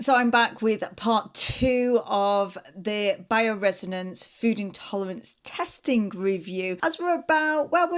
So I'm back with part 2 of the Bioresonance food intolerance testing review, as we're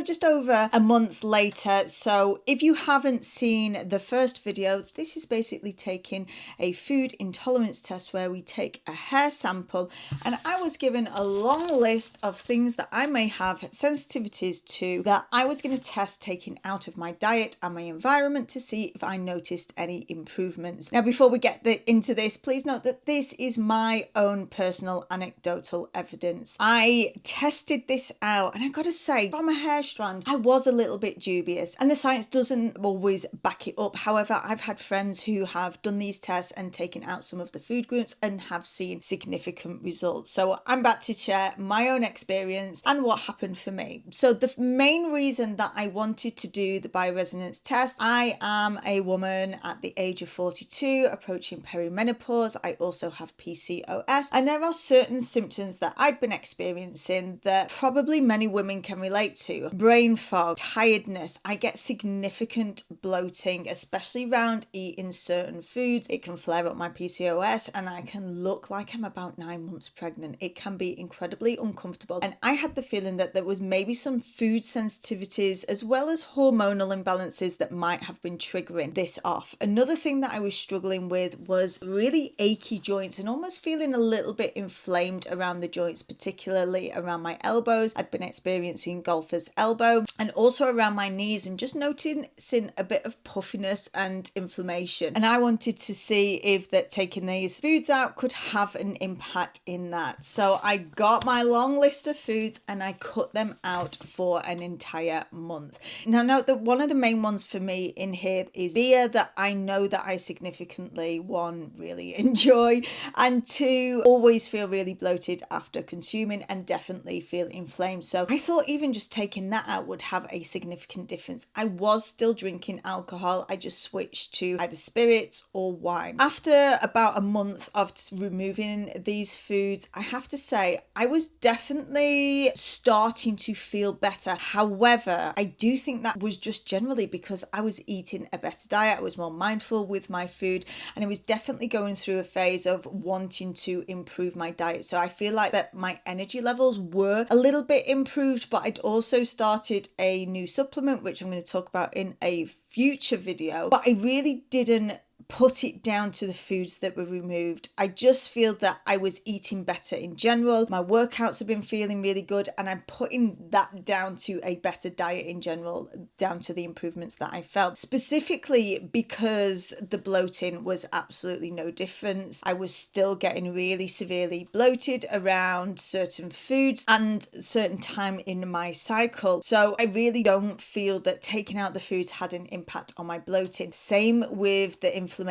just over a month later. So if you haven't seen the first video, this is basically taking a food intolerance test where we take a hair sample, and I was given a long list of things that I may have sensitivities to that I was going to test taking out of my diet and my environment to see if I noticed any improvements. Now, before we get into this, please note that this is my own personal anecdotal evidence. I tested this out, and I gotta say, from a hair strand, I was a little bit dubious, and the science doesn't always back it up. However, I've had friends who have done these tests and taken out some of the food groups and have seen significant results. So I'm back to share my own experience and what happened for me. So the main reason that I wanted to do the bioresonance test, I am a woman at the age of 42, approaching perimenopause. I also have PCOS, and there are certain symptoms that I'd been experiencing that probably many women can relate to. Brain fog, tiredness. I get significant bloating, especially around eating certain foods. It can flare up my PCOS, and I can look like I'm about 9 months pregnant. It can be incredibly uncomfortable, and I had the feeling that there was maybe some food sensitivities as well as hormonal imbalances that might have been triggering this off. Another thing that I was struggling with was really achy joints and almost feeling a little bit inflamed around the joints, particularly around my elbows. I'd been experiencing golfer's elbow, and also around my knees, and just noticing a bit of puffiness and inflammation. And I wanted to see if that taking these foods out could have an impact in that. So I got my long list of foods and I cut them out for an entire month. Now note that one of the main ones for me in here is beer, that I know that I significantly, one, really enjoy, and two, always feel really bloated after consuming and definitely feel inflamed. So I thought even just taking that out would have a significant difference. I was still drinking alcohol. I just switched to either spirits or wine. After about a month of removing these foods, I have to say I was definitely starting to feel better. However, I do think that was just generally because I was eating a better diet. I was more mindful with my food, and it was definitely going through a phase of wanting to improve my diet. So I feel like that my energy levels were a little bit improved, but I'd also started a new supplement, which I'm going to talk about in a future video, but I really didn't put it down to the foods that were removed. I just feel that I was eating better in general. My workouts have been feeling really good, and I'm putting that down to a better diet in general, down to the improvements that I felt. Specifically because the bloating was absolutely no difference. I was still getting really severely bloated around certain foods and certain time in my cycle. So I really don't feel that taking out the foods had an impact on my bloating. Same with the inflammation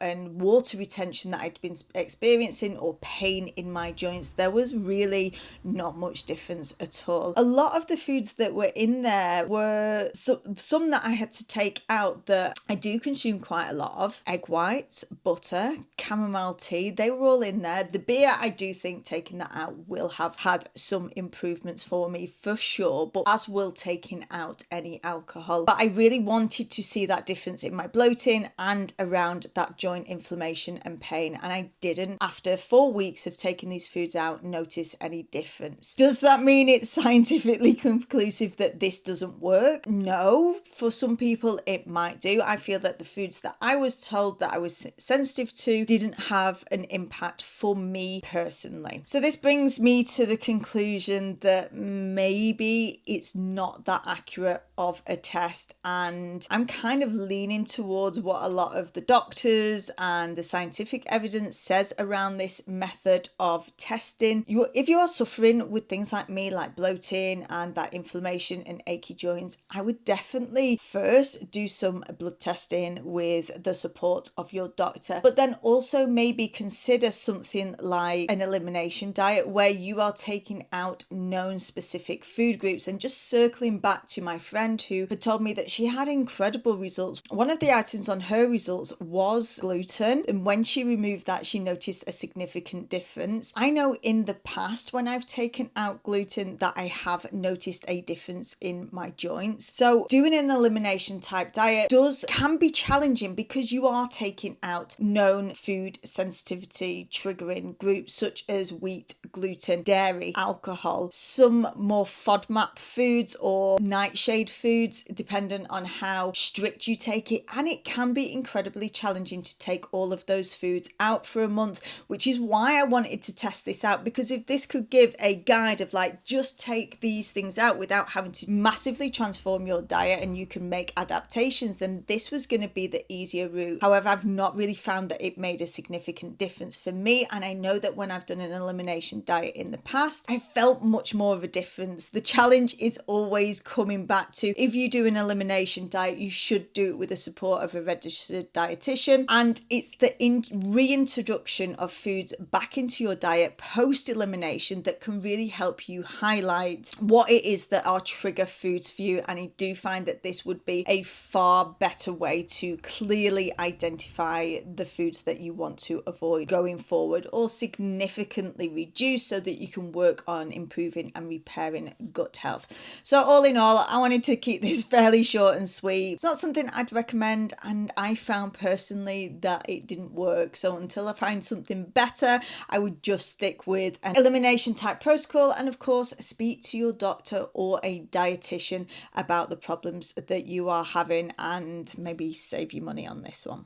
and water retention that I'd been experiencing, or pain in my joints. There was really not much difference at all. A lot of the foods that were in there were some that I had to take out that I do consume quite a lot of. Egg whites, butter, chamomile tea, they were all in there. The beer, I do think taking that out will have had some improvements for me for sure, but as will taking out any alcohol. But I really wanted to see that difference in my bloating and around that joint inflammation and pain, and I didn't, after 4 weeks of taking these foods out, notice any difference. Does that mean it's scientifically conclusive that this doesn't work? No, for some people it might do. I feel that the foods that I was told that I was sensitive to didn't have an impact for me personally. So this brings me to the conclusion that maybe it's not that accurate of a test, and I'm kind of leaning towards what a lot of the doctors and the scientific evidence says around this method of testing. If you are suffering with things like me, like bloating and that inflammation and achy joints, I would definitely first do some blood testing with the support of your doctor, but then also maybe consider something like an elimination diet where you are taking out known specific food groups. And just circling back to my friend who had told me that she had incredible results, one of the items on her results levels was gluten. And when she removed that, she noticed a significant difference. I know in the past when I've taken out gluten that I have noticed a difference in my joints. So doing an elimination type diet can be challenging because you are taking out known food sensitivity triggering groups such as wheat, gluten, dairy, alcohol, some more FODMAP foods or nightshade foods, dependent on how strict you take it. And it can be incredibly challenging to take all of those foods out for a month, which is why I wanted to test this out, because if this could give a guide of like, just take these things out without having to massively transform your diet and you can make adaptations, then this was going to be the easier route. However, I've not really found that it made a significant difference for me. And I know that when I've done an elimination diet in the past, I felt much more of a difference. The challenge is always coming back to, if you do an elimination diet, you should do it with the support of a registered dietitian. And it's the reintroduction of foods back into your diet post elimination that can really help you highlight what it is that are trigger foods for you. And I do find that this would be a far better way to clearly identify the foods that you want to avoid going forward or significantly reduce, so that you can work on improving and repairing gut health. So all in all, I wanted to keep this fairly short and sweet. It's not something I'd recommend, and I found personally that it didn't work. So until I find something better, I would just stick with an elimination type protocol, and of course speak to your doctor or a dietitian about the problems that you are having and maybe save you money on this one.